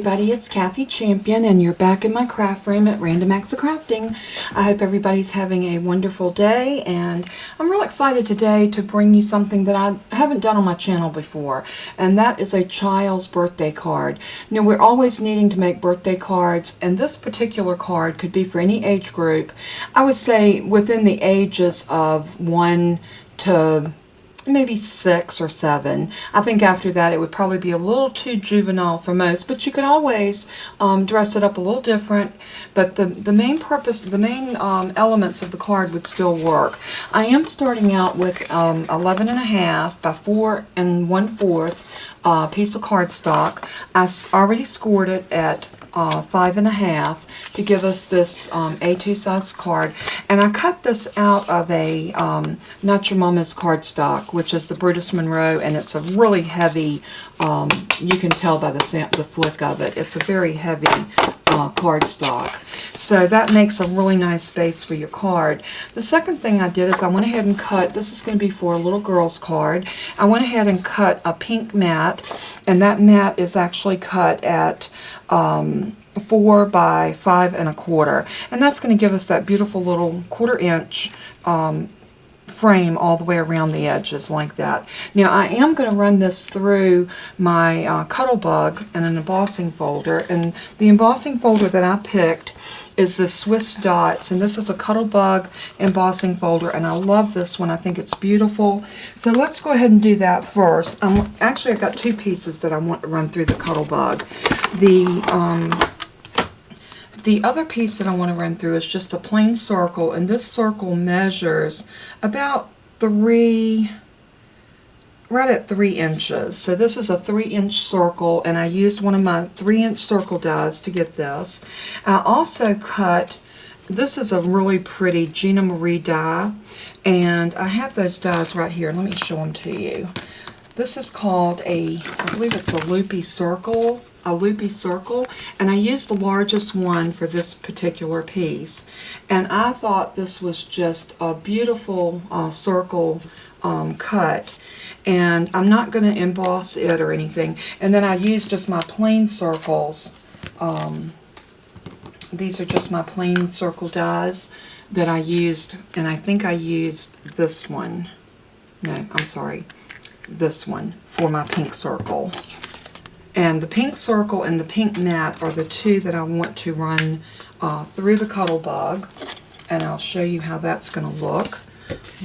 everybody, it's Kathy Champion, and you're back in my craft room at Random Acts of Crafting. I hope everybody's having a wonderful day, and I'm real excited today to bring you something that I haven't done on my channel before, and that is a child's birthday card. Now, we're always needing to make birthday cards, and this particular card could be for any age group. I would say within the ages of 1 to maybe 6 or 7. I think after that it would probably be a little too juvenile for most, but you could always dress it up a little different. But the main purpose, the main elements of the card would still work. I am starting out with 11.5 by 4 1/4 piece of cardstock. I already scored it at 5.5 to give us this A2 size card, and I cut this out of a Not Your Mama's cardstock, which is the Brutus Monroe, and it's a really heavy, you can tell by the flick of it, it's a very heavy cardstock. So that makes a really nice base for your card. The second thing I did is I went ahead and cut, this is going to be for a little girl's card, I went ahead and cut a pink mat, and that mat is actually cut at 4 by 5 1/4, and that's going to give us that beautiful little 1/4 inch frame all the way around the edges like that. Now I am going to run this through my Cuttlebug in an embossing folder, and the embossing folder that I picked is the Swiss Dots, and this is a Cuttlebug embossing folder, and I love this one. I think it's beautiful. So let's go ahead and do that first. Actually, I've got 2 pieces that I want to run through the Cuttlebug. The other piece that I want to run through is just a plain circle, and this circle measures about right at 3 inches. So this is a 3-inch circle, and I used one of my 3-inch circle dies to get this. I also cut, this is a really pretty Gina Marie die, and I have those dies right here. Let me show them to you. This is called I believe it's a Loopy Circle. And I used the largest one for this particular piece, and I thought this was just a beautiful circle cut, and I'm not going to emboss it or anything. And then I used just my plain circles. These are just my plain circle dies that I used, and I think I used this one, no, I'm sorry, this one for my pink circle. And the pink circle and the pink mat are the 2 that I want to run through the Cuttlebug, and I'll show you how that's going to look.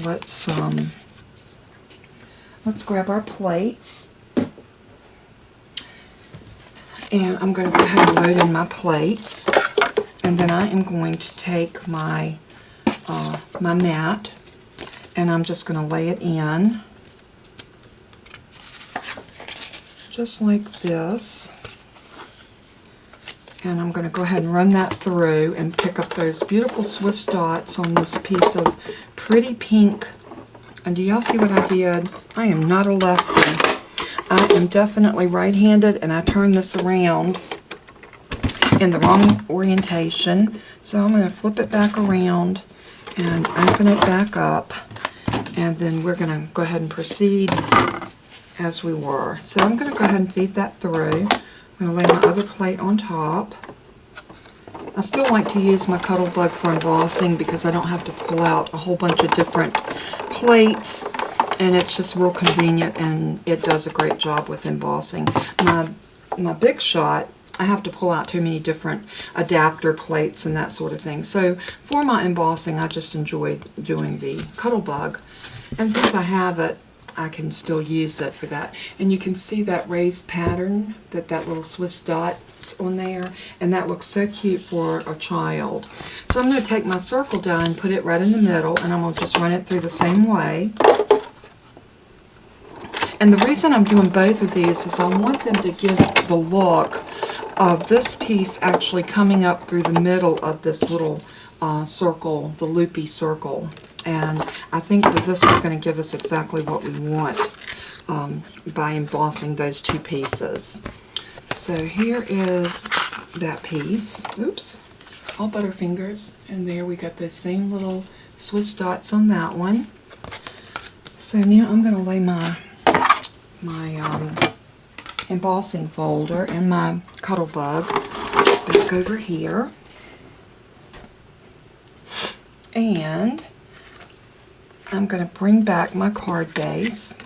Let's grab our plates, and I'm going to go ahead and load in my plates, and then I am going to take my my mat, and I'm just going to lay it in. Just like this, and I'm going to go ahead and run that through and pick up those beautiful Swiss dots on this piece of pretty pink. And do y'all see what I did? I am not a lefty. I am definitely right-handed, and I turned this around in the wrong orientation. So I'm going to flip it back around and open it back up, and then we're going to go ahead and proceed as we were. So I'm going to go ahead and feed that through. I'm going to lay my other plate on top. I still like to use my Cuttlebug for embossing because I don't have to pull out a whole bunch of different plates, and it's just real convenient, and it does a great job with embossing. My Big Shot, I have to pull out too many different adapter plates and that sort of thing. So for my embossing, I just enjoy doing the Cuttlebug, and since I have it, I can still use it for that. And you can see that raised pattern, that little Swiss dot's on there, and that looks so cute for a child. So I'm going to take my circle die and put it right in the middle, and I'm going to just run it through the same way. And the reason I'm doing both of these is I want them to give the look of this piece actually coming up through the middle of this little circle, the Loopy Circle. And I think that this is going to give us exactly what we want by embossing those 2 pieces. So here is that piece. Oops, all butterfingers. And there we got those same little Swiss dots on that one. So now I'm going to lay my embossing folder and my Cuddle Bug back over here. And I'm going to bring back my card base.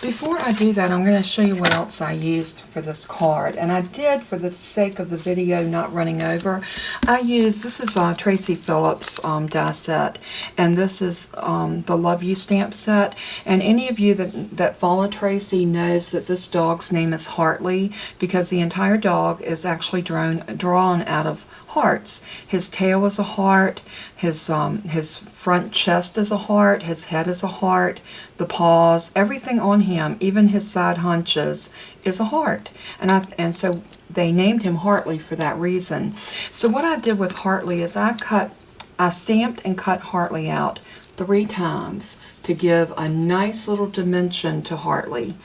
Before I do that, I'm going to show you what else I used for this card. And I did, for the sake of the video not running over, this is Tracy Phillips die set. And this is the Love You stamp set. And any of you that follow Tracy knows that this dog's name is Hartley, because the entire dog is actually drawn out of hearts. His tail is a heart, his front chest is a heart, his head is a heart, the paws, everything on him, even his side hunches, is a heart. And so they named him Hartley for that reason. So what I did with Hartley is I stamped and cut Hartley out 3 times to give a nice little dimension to Hartley.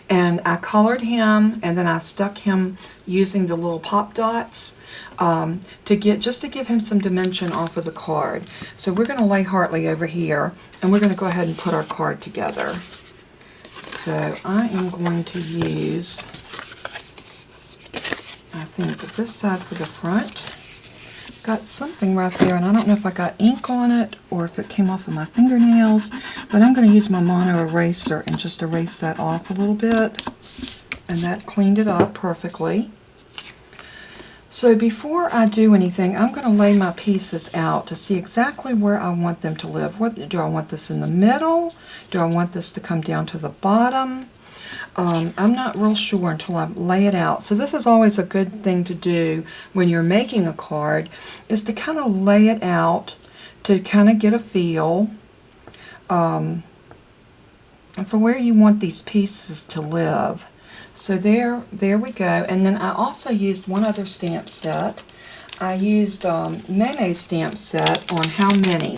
And I colored him, and then I stuck him using the little pop dots to give him some dimension off of the card. So we're going to lay Hartley over here, and we're going to go ahead and put our card together. So I am going to use, I think, this side for the front. Got something right there, and I don't know if I got ink on it or if it came off of my fingernails, but I'm going to use my mono eraser and just erase that off a little bit, and that cleaned it up perfectly. So before I do anything, I'm going to lay my pieces out to see exactly where I want them to live. Do I want this in the middle? Do I want this to come down to the bottom? I'm not real sure until I lay it out. So this is always a good thing to do when you're making a card, is to kind of lay it out to kind of get a feel for where you want these pieces to live. So there we go. And then I also used one other stamp set. I used Maymay's stamp set on How Many.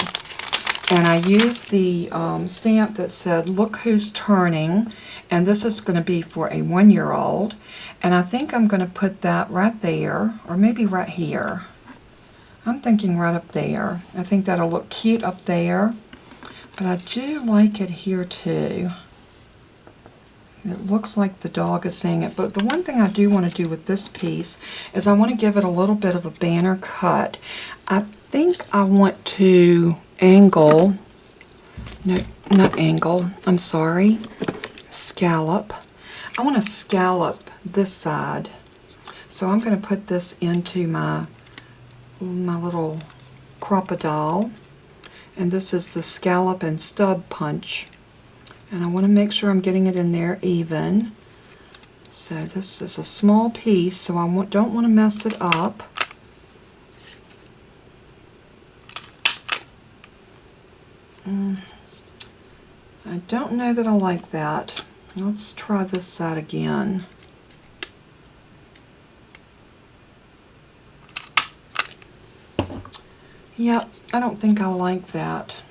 And I used the stamp that said, Look Who's Turning. And this is going to be for a 1-year-old. And I think I'm going to put that right there, or maybe right here. I'm thinking right up there. I think that'll look cute up there. But I do like it here too. It looks like the dog is saying it. But the one thing I do want to do with this piece is I want to give it a little bit of a banner cut. I think I want to angle, no, not angle, I'm sorry, scallop. I want to scallop this side. So I'm going to put this into my little crocodile. And this is the scallop and stub punch. And I want to make sure I'm getting it in there even. So this is a small piece, so I don't want to mess it up. I don't know that I like that. Let's try this side again. Yep, I don't think I like that.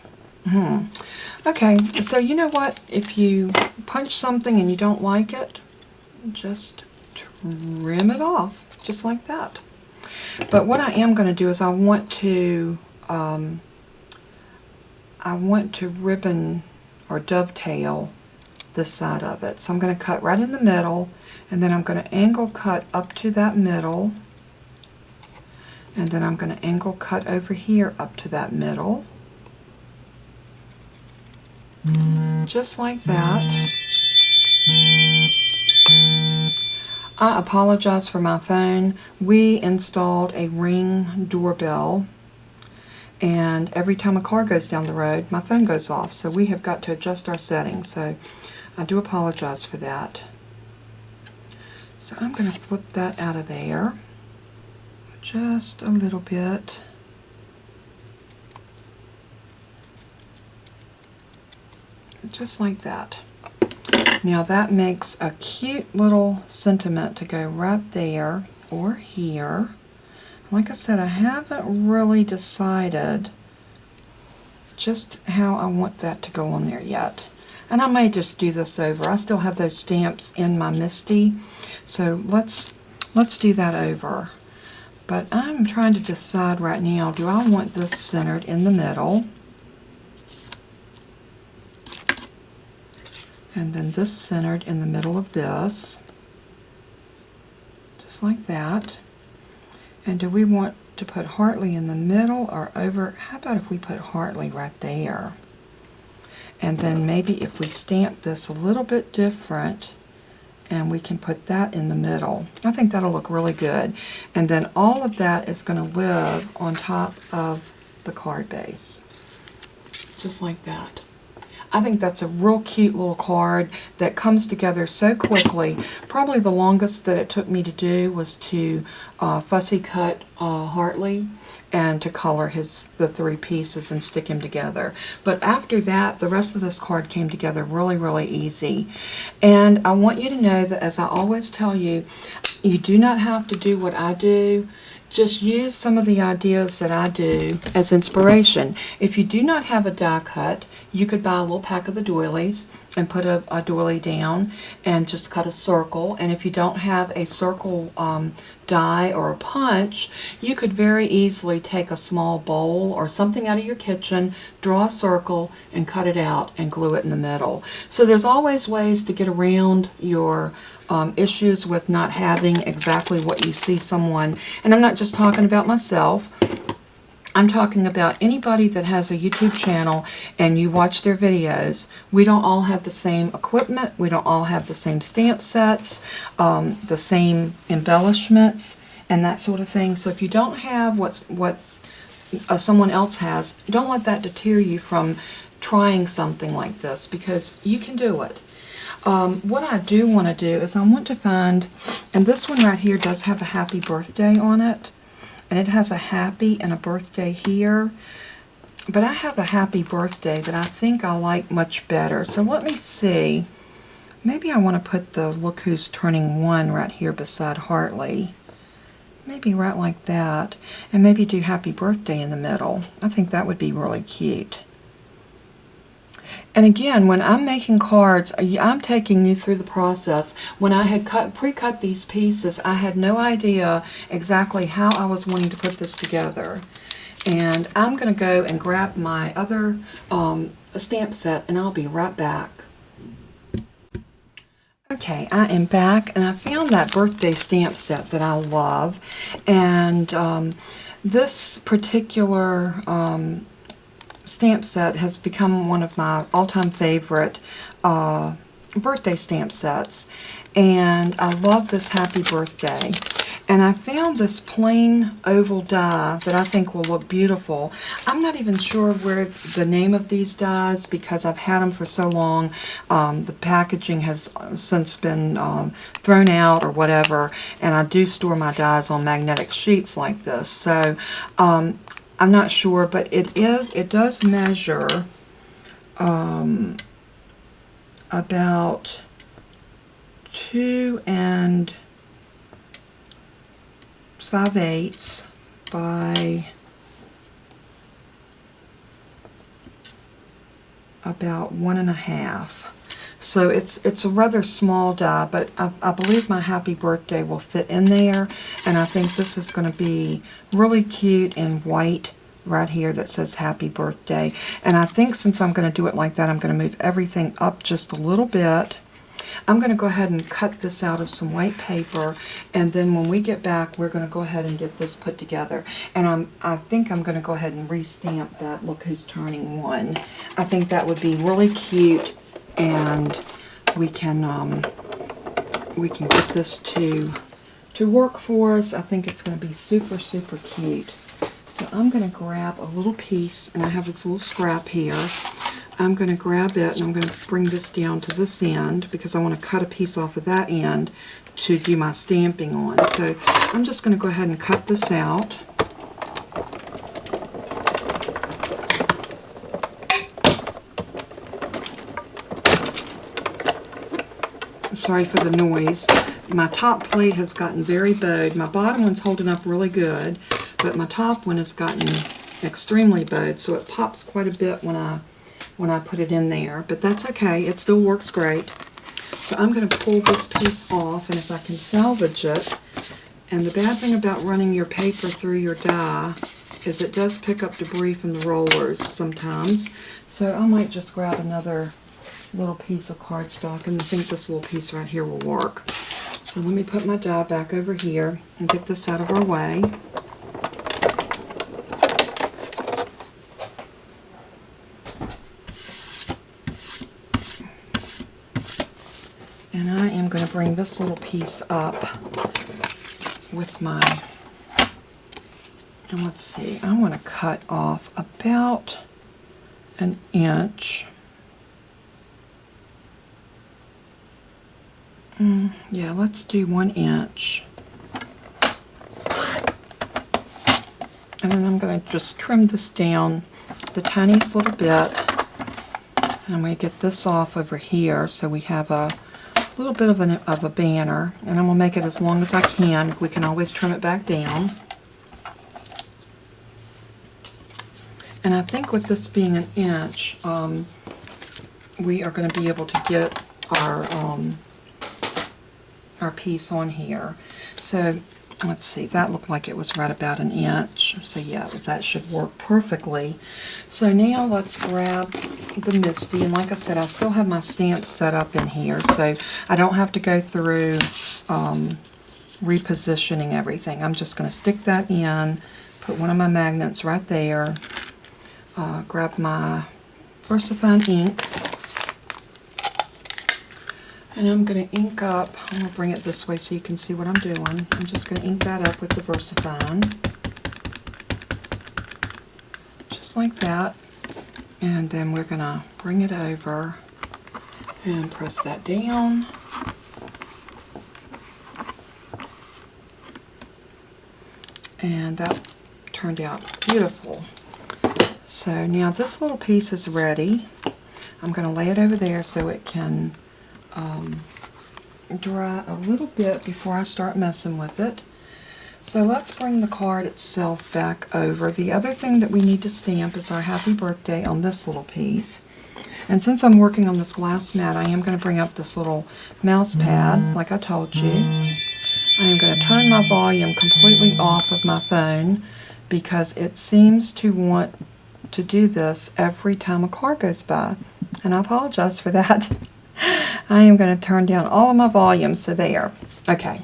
Okay, so you know what? If you punch something and you don't like it, just trim it off, just like that. But what I am going to do is I want to ribbon or dovetail this side of it. So I'm going to cut right in the middle, and then I'm going to angle cut up to that middle, and then I'm going to angle cut over here up to that middle, just like that. I apologize for my phone. We installed a Ring doorbell, and every time a car goes down the road, my phone goes off. So we have got to adjust our settings. So I do apologize for that. So I'm going to flip that out of there just a little bit. Just like that. Now that makes a cute little sentiment to go right there or here. Like I said, I haven't really decided just how I want that to go on there yet. And I may just do this over. I still have those stamps in my Misty, so let's do that over. But I'm trying to decide right now, do I want this centered in the middle? And then this centered in the middle of this. just like that. And do we want to put Hartley in the middle or over? How about if we put Hartley right there? And then maybe if we stamp this a little bit different, and we can put that in the middle. I think that'll look really good. And then all of that is going to live on top of the card base. Just like that. I think that's a real cute little card that comes together so quickly. Probably the longest that it took me to do was to fussy cut Hartley and to color the 3 pieces and stick him together. But after that, the rest of this card came together really, really easy. And I want you to know that, as I always tell you, you do not have to do what I do. Just use some of the ideas that I do as inspiration. If you do not have a die cut, you could buy a little pack of the doilies and put a doily down and just cut a circle. And if you don't have a circle die or a punch, you could very easily take a small bowl or something out of your kitchen, draw a circle, and cut it out and glue it in the middle. So there's always ways to get around your issues with not having exactly what you see someone, and I'm not just talking about myself, I'm talking about anybody that has a YouTube channel and you watch their videos. We don't all have the same equipment, we don't all have the same stamp sets, the same embellishments, and that sort of thing. So if you don't have what someone else has, don't let that deter you from trying something like this, because you can do it. What I do want to do is I want to find, and this one right here does have a happy birthday on it, and it has a happy and a birthday here, but I have a happy birthday that I think I like much better. So let me see, maybe I want to put the Look Who's Turning 1 right here beside Hartley, maybe right like that, and maybe do happy birthday in the middle. I think that would be really cute. And again, when I'm making cards, I'm taking you through the process. When I had pre-cut these pieces, I had no idea exactly how I was wanting to put this together. And I'm going to go and grab my other stamp set, and I'll be right back. Okay, I am back, and I found that birthday stamp set that I love. And this particular stamp set has become one of my all-time favorite birthday stamp sets, and I love this happy birthday. And I found this plain oval die that I think will look beautiful. I'm not even sure where the name of these dies because I've had them for so long. The packaging has since been thrown out or whatever, and I do store my dies on magnetic sheets like this. So I'm not sure, but it does measure about 2 5/8 by about 1 1/2. So it's a rather small die, but I believe my happy birthday will fit in there, and I think this is going to be really cute in white right here that says happy birthday. And I think since I'm going to do it like that, I'm going to move everything up just a little bit. I'm going to go ahead and cut this out of some white paper, and then when we get back, we're going to go ahead and get this put together. And I think I'm going to go ahead and re-stamp that Look Who's Turning 1. I think that would be really cute, and we can get this to work for us. I think it's going to be super, super cute. So I'm going to grab a little piece, and I have this little scrap here. I'm going to grab it, and I'm going to bring this down to this end because I want to cut a piece off of that end to do my stamping on. So I'm just going to go ahead and cut this out. Sorry for the noise. My top plate has gotten very bowed. My bottom one's holding up really good, but my top one has gotten extremely bowed, so it pops quite a bit when I put it in there. But that's okay. It still works great. So I'm going to pull this piece off, and if I can salvage it. And the bad thing about running your paper through your die is it does pick up debris from the rollers sometimes. So I might just grab another little piece of cardstock, and I think this little piece right here will work. So So let me put my die back over here and get this out of our way. And I am going to bring this little piece up with my, and let's see, I want to cut off about an inch. Yeah, let's do 1 inch. And then I'm going to just trim this down the tiniest little bit. And I'm going to get this off over here so we have a little bit of a banner. And I'm going to make it as long as I can. We can always trim it back down. And I think with this being an inch, we are going to be able to get our piece on here. So let's see, that looked like it was right about an inch. So yeah, that should work perfectly. So now let's grab the Misty, and like I said, I still have my stamps set up in here, so I don't have to go through repositioning everything. I'm just going to stick that in, put one of my magnets right there, grab my VersaFine ink, and I'm going to ink up. I'm going to bring it this way so you can see what I'm doing. I'm just going to ink that up with the VersaFine. Just like that. And then we're going to bring it over and press that down. And that turned out beautiful. So now this little piece is ready. I'm going to lay it over there so it can dry a little bit before I start messing with it. So let's bring the card itself back over. The other thing that we need to stamp is our happy birthday on this little piece. And since I'm working on this glass mat, I am going to bring up this little mouse pad, like I told you. I am going to turn my volume completely off of my phone because it seems to want to do this every time a car goes by. And I apologize for that. I am going to turn down all of my volumes, so there. Okay.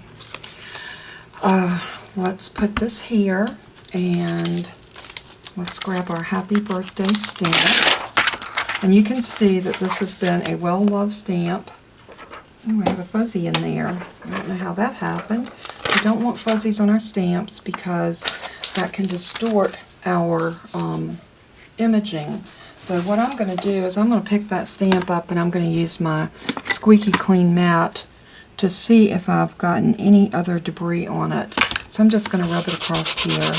Let's put this here, and let's grab our happy birthday stamp. And you can see that this has been a well-loved stamp. Oh, I have a fuzzy in there. I don't know how that happened. We don't want fuzzies on our stamps because that can distort our imaging. So what I'm going to do is I'm going to pick that stamp up and I'm going to use my squeaky clean mat to see if I've gotten any other debris on it. So I'm just going to rub it across here,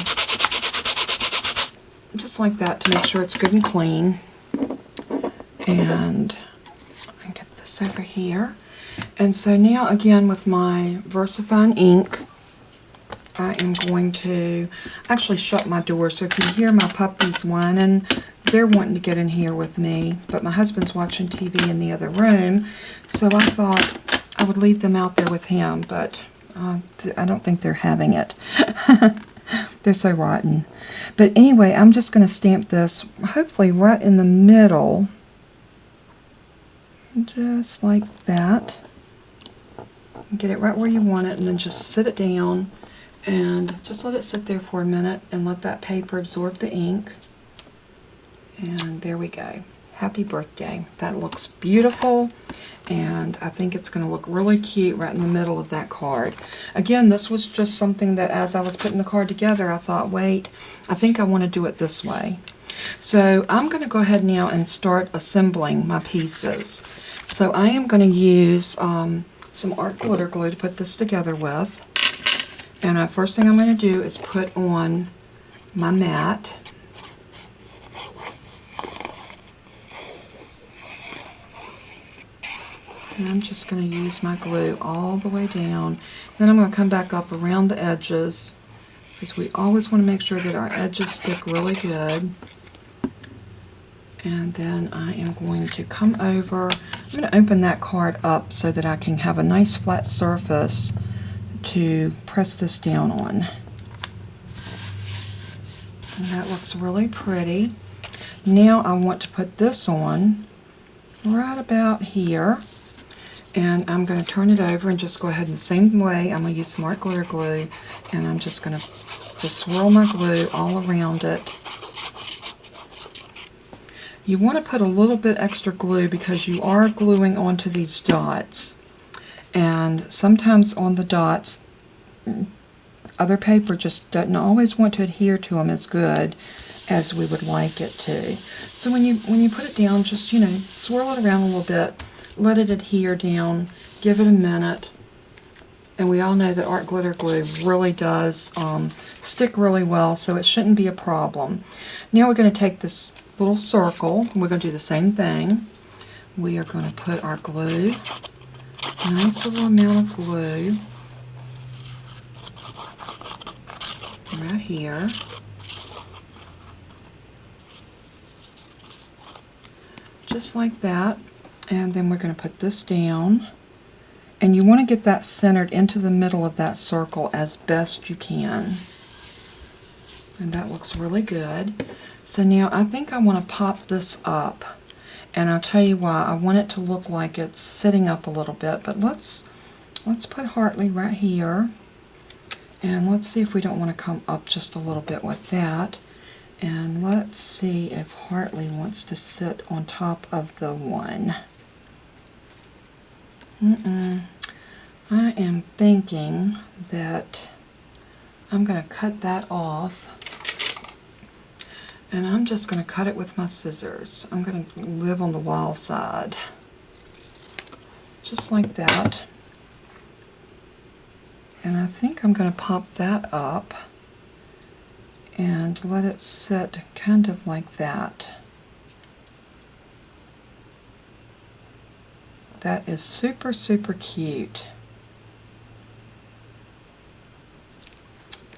just like that, to make sure it's good and clean. And I get this over here. And so now again with my VersaFine ink, I am going to actually shut my door. So if you hear my puppies whining, they're wanting to get in here with me, but my husband's watching TV in the other room, so I thought I would leave them out there with him, but I don't think they're having it. They're so rotten. But anyway, I'm just going to stamp this hopefully right in the middle, just like that. Get it right where you want it, and then just sit it down and just let it sit there for a minute and let that paper absorb the ink. And there we go. Happy birthday. That looks beautiful, and I think it's going to look really cute right in the middle of that card. Again, this was just something that as I was putting the card together, I thought, wait, I think I want to do it this way. So I'm going to go ahead now and start assembling my pieces. So I am going to use some art glitter glue to put this together with. And first thing I'm going to do is put on my mat. And I'm just going to use my glue all the way down. Then I'm going to come back up around the edges, because we always want to make sure that our edges stick really good. And then I am going to come over. I'm going to open that card up so that I can have a nice flat surface to press this down on. And that looks really pretty. Now I want to put this on right about here. And I'm going to turn it over and just go ahead in the same way. I'm going to use some art glitter glue, and I'm just going to just swirl my glue all around it. You want to put a little bit extra glue because you are gluing onto these dots. And sometimes on the dots, other paper just doesn't always want to adhere to them as good as we would like it to. So when you put it down, just, you know, swirl it around a little bit, let it adhere down, give it a minute. And we all know that art glitter glue really does stick really well, so it shouldn't be a problem. Now we're going to take this little circle, and we're going to do the same thing. We are going to put our glue, nice little amount of glue, right here. Just like that. And then we're going to put this down. And you want to get that centered into the middle of that circle as best you can. And that looks really good. So now I think I want to pop this up. And I'll tell you why. I want it to look like it's sitting up a little bit. But let's put Hartley right here. And let's see if we don't want to come up just a little bit with that. And let's see if Hartley wants to sit on top of the one. I am thinking that I'm going to cut that off. And I'm just going to cut it with my scissors. I'm going to live on the wild side. Just like that. And I think I'm going to pop that up and let it sit kind of like that. That is super, super cute.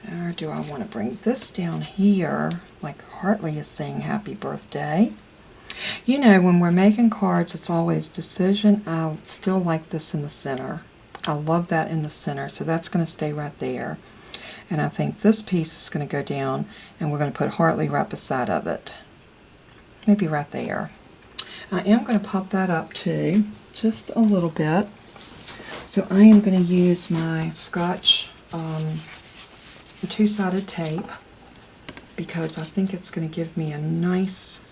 Or do I want to bring this down here, like Hartley is saying happy birthday? You know, when we're making cards, it's always decision. I still like this in the center. I love that in the center, so that's going to stay right there. And I think this piece is going to go down, and we're going to put Hartley right beside of it. Maybe right there. I am going to pop that up too, just a little bit. So I am going to use my Scotch two-sided tape because I think it's going to give me a nice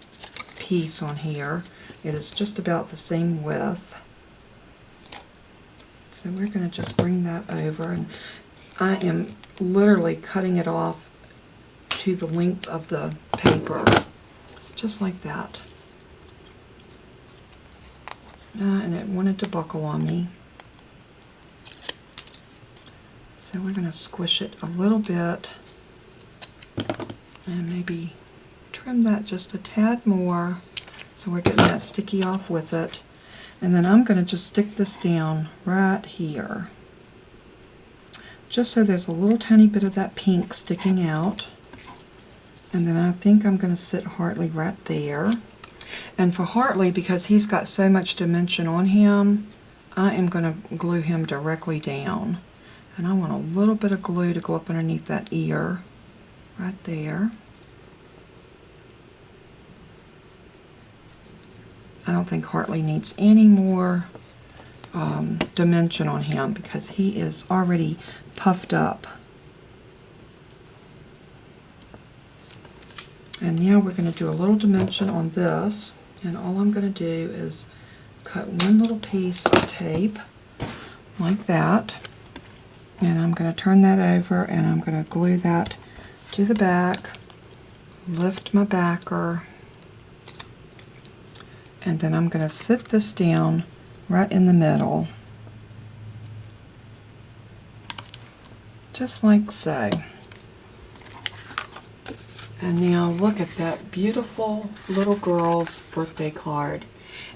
piece on here. It is just about the same width. So we're going to just bring that over, and I am literally cutting it off to the length of the paper, just like that. And it wanted to buckle on me. So we're going to squish it a little bit and maybe trim that just a tad more so we're getting that sticky off with it. And then I'm going to just stick this down right here, just so there's a little tiny bit of that pink sticking out. And then I think I'm going to sit Hartley right there. And for Hartley, because he's got so much dimension on him, I am going to glue him directly down. And I want a little bit of glue to go up underneath that ear, right there. I don't think Hartley needs any more dimension on him because he is already puffed up. And now we're going to do a little dimension on this, and all I'm going to do is cut one little piece of tape like that, and I'm going to turn that over and I'm going to glue that to the back, lift my backer, and then I'm going to sit this down right in the middle, just like so. And now look at that beautiful little girl's birthday card.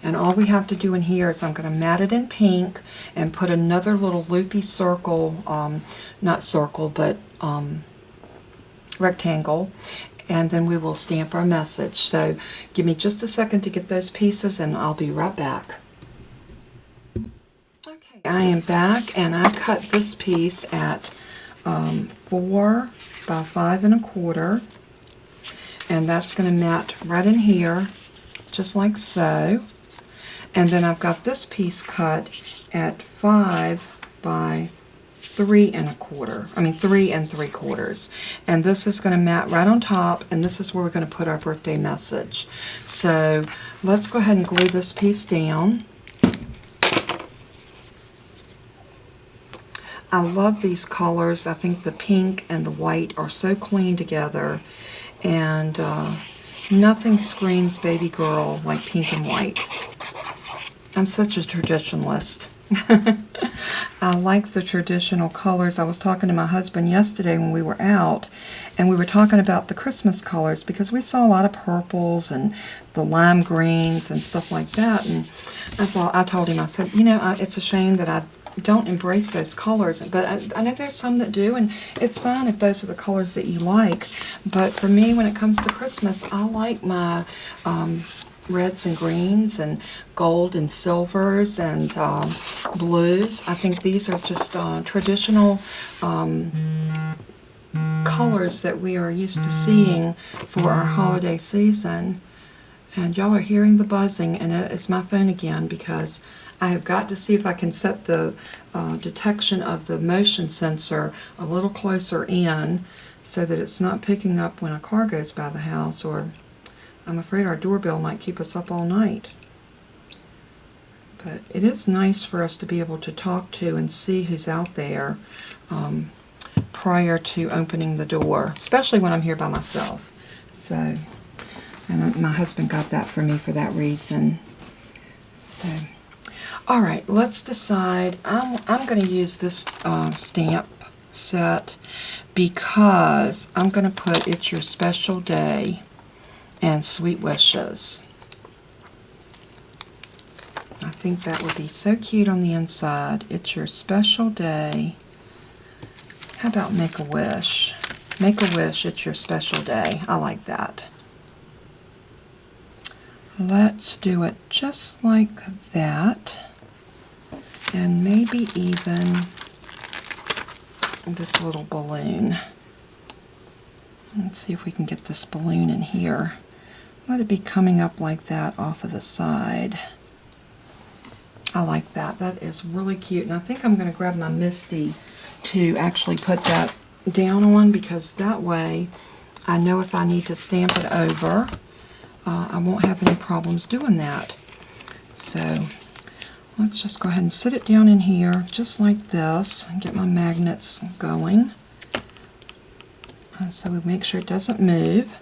And all we have to do in here is I'm going to mat it in pink and put another little loopy circle, not circle, but rectangle. And then we will stamp our message. So give me just a second to get those pieces and I'll be right back. Okay, I am back and I cut this piece at 4 by 5 1/4. And that's going to mat right in here, just like so. And then I've got this piece cut at 5 by 3 1/4. I mean 3 3/4. And this is going to mat right on top, and this is where we're going to put our birthday message. So let's go ahead and glue this piece down. I love these colors. I think the pink and the white are so clean together, and nothing screams baby girl like pink and white. I'm such a traditionalist. I like the traditional colors. I was talking to my husband yesterday when we were out, and we were talking about the Christmas colors because we saw a lot of purples and the lime greens and stuff like that. And I told him, I said, you know, it's a shame that I don't embrace those colors, but I know there's some that do, and it's fine if those are the colors that you like. But for me, when it comes to Christmas, I like my reds and greens and gold and silvers and blues. I think these are just traditional colors that we are used to seeing for our holiday season. And y'all are hearing the buzzing, and it's my phone again because I have got to see if I can set the detection of the motion sensor a little closer in so that it's not picking up when a car goes by the house, or I'm afraid our doorbell might keep us up all night. But it is nice for us to be able to talk to and see who's out there prior to opening the door, especially when I'm here by myself. So, and my husband got that for me for that reason. So, all right, let's decide. I'm going to use this stamp set because I'm going to put It's Your Special Day and Sweet Wishes. I think that would be so cute on the inside. It's your special day. How about Make a Wish? Make a wish, it's your special day. I like that. Let's do it just like that. And maybe even this little balloon. Let's see if we can get this balloon in here. Let it be coming up like that off of the side. I like that. That is really cute. And I think I'm going to grab my Misty to actually put that down on, because that way I know if I need to stamp it over, I won't have any problems doing that. So let's just go ahead and sit it down in here just like this and get my magnets going. So we make sure it doesn't move.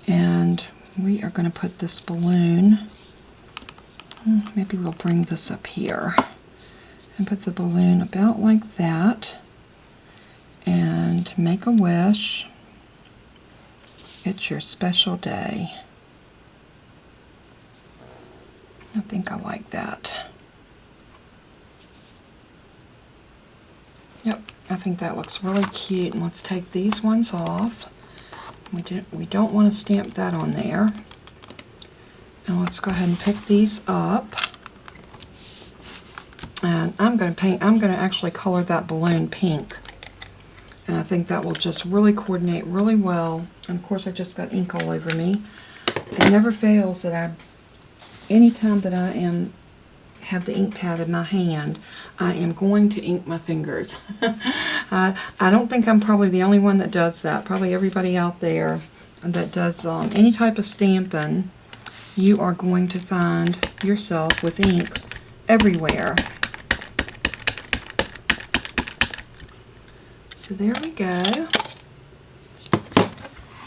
And we are going to put this balloon, maybe we'll bring this up here and put the balloon about like that, and make a wish. It's your special day. I think I like that. Yep, I think that looks really cute. And let's take these ones off. We don't want to stamp that on there. And let's go ahead and pick these up. And I'm going to actually color that balloon pink. And I think that will just really coordinate really well. And of course I just got ink all over me. It never fails that anytime that I have the ink pad in my hand, I am going to ink my fingers. I don't think I'm probably the only one that does that. Probably everybody out there that does any type of stamping, you are going to find yourself with ink everywhere. So there we go.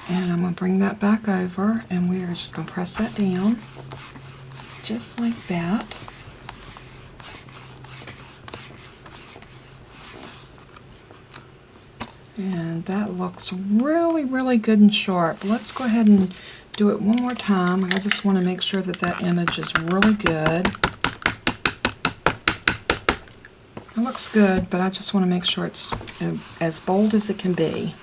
And I'm going to bring that back over, and we are just going to press that down just like that. And that looks really, really good and sharp. Let's go ahead and do it one more time. I just want to make sure that that image is really good. It looks good, but I just want to make sure it's as bold as it can be.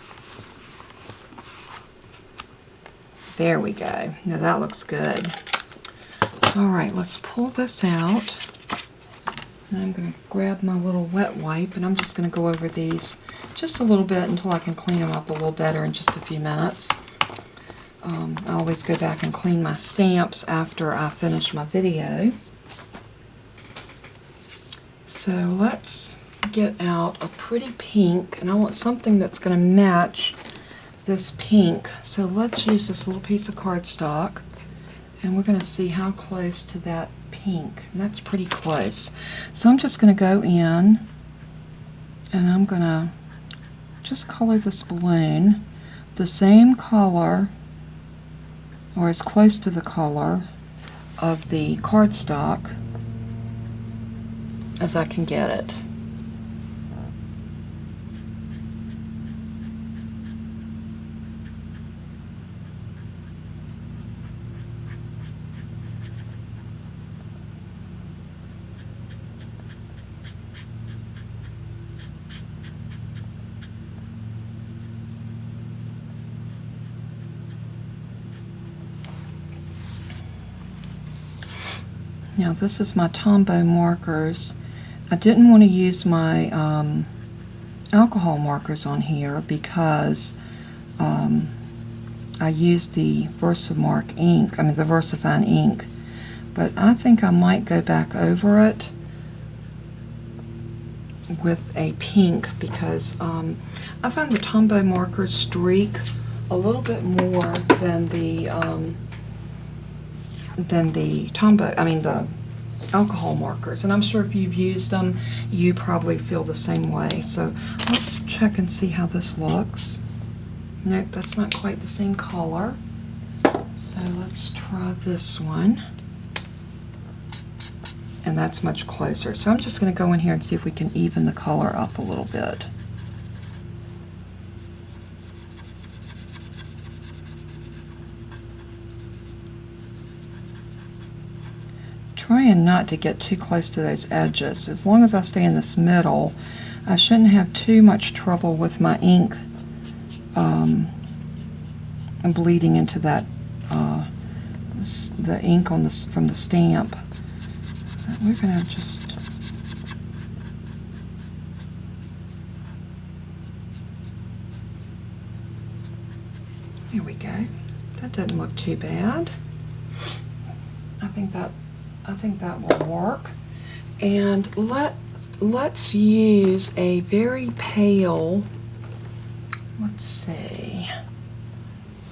There we go. Now that looks good. All right, let's pull this out. And I'm going to grab my little wet wipe, and I'm just going to go over these just a little bit until I can clean them up a little better in just a few minutes. I always go back and clean my stamps after I finish my video. So let's get out a pretty pink, and I want something that's going to match this pink. So let's use this little piece of cardstock, and we're going to see how close to that pink. And that's pretty close. So I'm just going to go in, and I'm going to just color this balloon the same color, or as close to the color of the cardstock as I can get it. Now this is my Tombow markers. I didn't want to use my alcohol markers on here because I used the Versamark ink, the VersaFine ink. But I think I might go back over it with a pink because I found the Tombow markers streak a little bit more than the the alcohol markers, and I'm sure if you've used them you probably feel the same way. So let's check and see how this looks. Nope, that's not quite the same color, so let's try this one, and that's much closer. So I'm just going to go in here and see if we can even the color up a little bit. Trying not to get too close to those edges. As long as I stay in this middle, I shouldn't have too much trouble with my ink and bleeding into that the ink on this from the stamp. We're gonna just here we go. That doesn't look too bad. I think that will work. And let's use a very pale, let's see,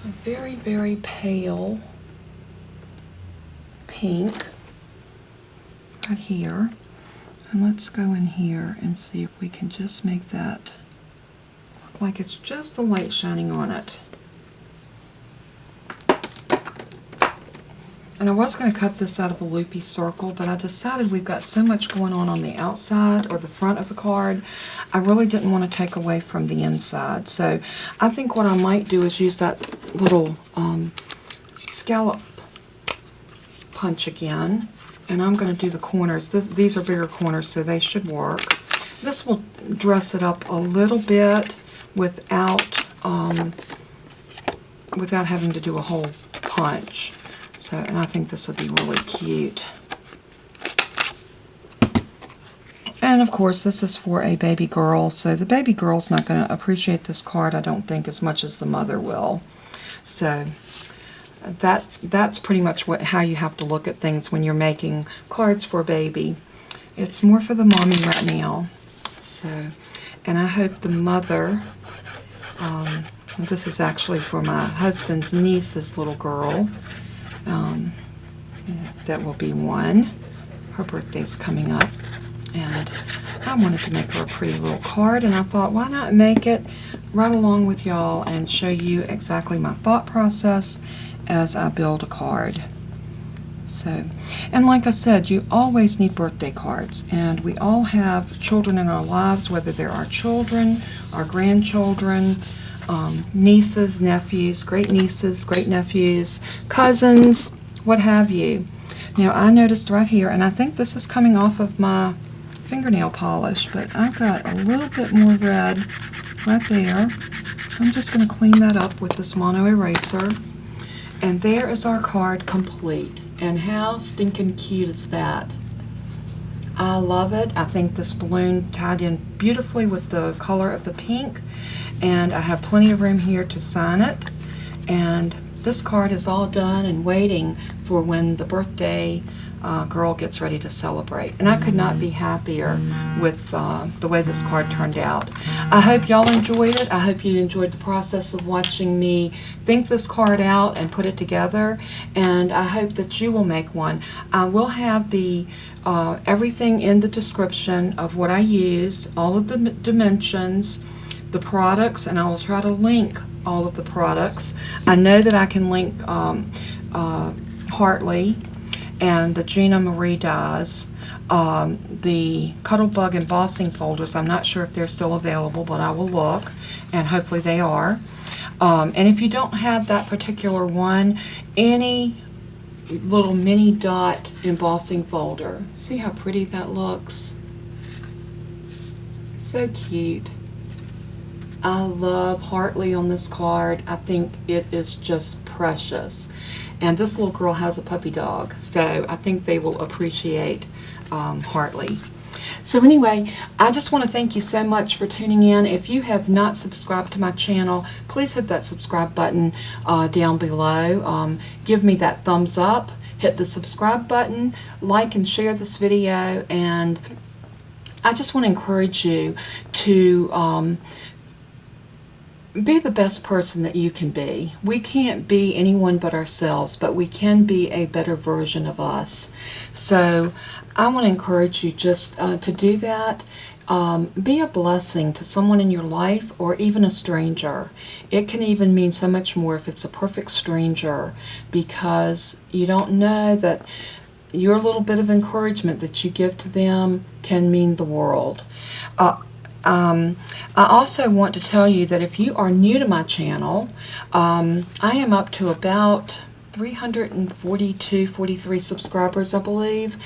a very, very pale pink right here. And let's go in here and see if we can just make that look like it's just the light shining on it. And I was going to cut this out of a Loopy Circle, but I decided we've got so much going on the outside or the front of the card, I really didn't want to take away from the inside. So I think what I might do is use that little scallop punch again, and I'm going to do the corners. These are bigger corners, so they should work. This will dress it up a little bit without having to do a whole punch. So, and I think this will be really cute. And of course, this is for a baby girl, so the baby girl's not going to appreciate this card, I don't think, as much as the mother will. So that's pretty much how you have to look at things when you're making cards for a baby. It's more for the mommy right now. So, and I hope the mother, this is actually for my husband's niece's little girl. That will be 1. Her birthday's coming up, and I wanted to make her a pretty little card, and I thought, why not make it right along with y'all and show you exactly my thought process as I build a card. So, and like I said, you always need birthday cards, and we all have children in our lives, whether they're our children, our grandchildren, nieces, nephews, great nieces, great nephews, cousins, what have you. Now I noticed right here, and I think this is coming off of my fingernail polish, but I've got a little bit more red right there. So I'm just going to clean that up with this mono eraser. And there is our card complete. And how stinking cute is that? I love it. I think this balloon tied in beautifully with the color of the pink, and I have plenty of room here to sign it. And this card is all done and waiting for when the birthday girl gets ready to celebrate. And I could not be happier with the way this card turned out. I hope y'all enjoyed it. I hope you enjoyed the process of watching me think this card out and put it together. And I hope that you will make one. I will have the everything in the description of what I used, all of the dimensions, the products, and I will try to link all of the products. I know that I can link Hartley and the Gina Marie Dies, the Cuttlebug embossing folders. I'm not sure if they're still available, but I will look, and hopefully they are. And if you don't have that particular one, any little mini dot embossing folder. See how pretty that looks? So cute. I love Hartley on this card. I think it is just precious. And this little girl has a puppy dog, so I think they will appreciate Hartley. So anyway, I just want to thank you so much for tuning in. If you have not subscribed to my channel, please hit that subscribe button down below. Give me that thumbs up, hit the subscribe button, like and share this video, and I just want to encourage you to be the best person that you can be. We can't be anyone but ourselves, but we can be a better version of us. So I want to encourage you just to do that. Be a blessing to someone in your life, or even a stranger. It can even mean so much more if it's a perfect stranger, because you don't know that your little bit of encouragement that you give to them can mean the world. I also want to tell you that if you are new to my channel, I am up to about 43 subscribers, I believe,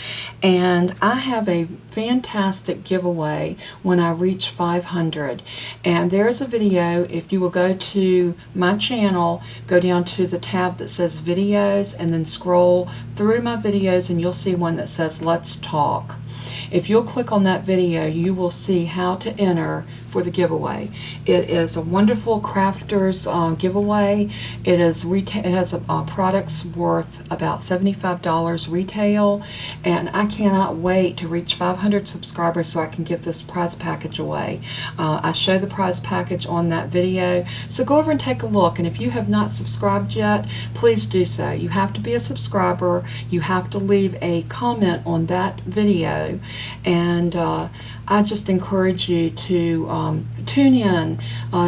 and I have a fantastic giveaway when I reach 500. And there's a video. If you will go to my channel, go down to the tab that says videos, and then scroll through my videos, and you'll see one that says Let's Talk. If you'll click on that video, you will see how to enter for the giveaway. It is a wonderful crafters giveaway. It has products worth about $75 retail, and I cannot wait to reach 500 subscribers so I can give this prize package away. I show the prize package on that video, so go over and take a look. And if you have not subscribed yet, please do so. You have to be a subscriber. You have to leave a comment on that video, and I just encourage you to tune in,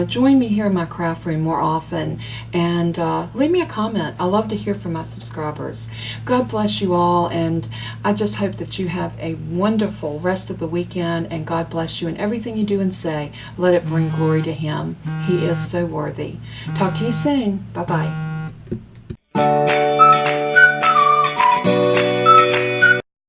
join me here in my craft room more often, and leave me a comment. I love to hear from my subscribers. God bless you all, and I just hope that you have a wonderful rest of the weekend, and God bless you in everything you do and say. Let it bring glory to Him. He is so worthy. Talk to you soon. Bye-bye.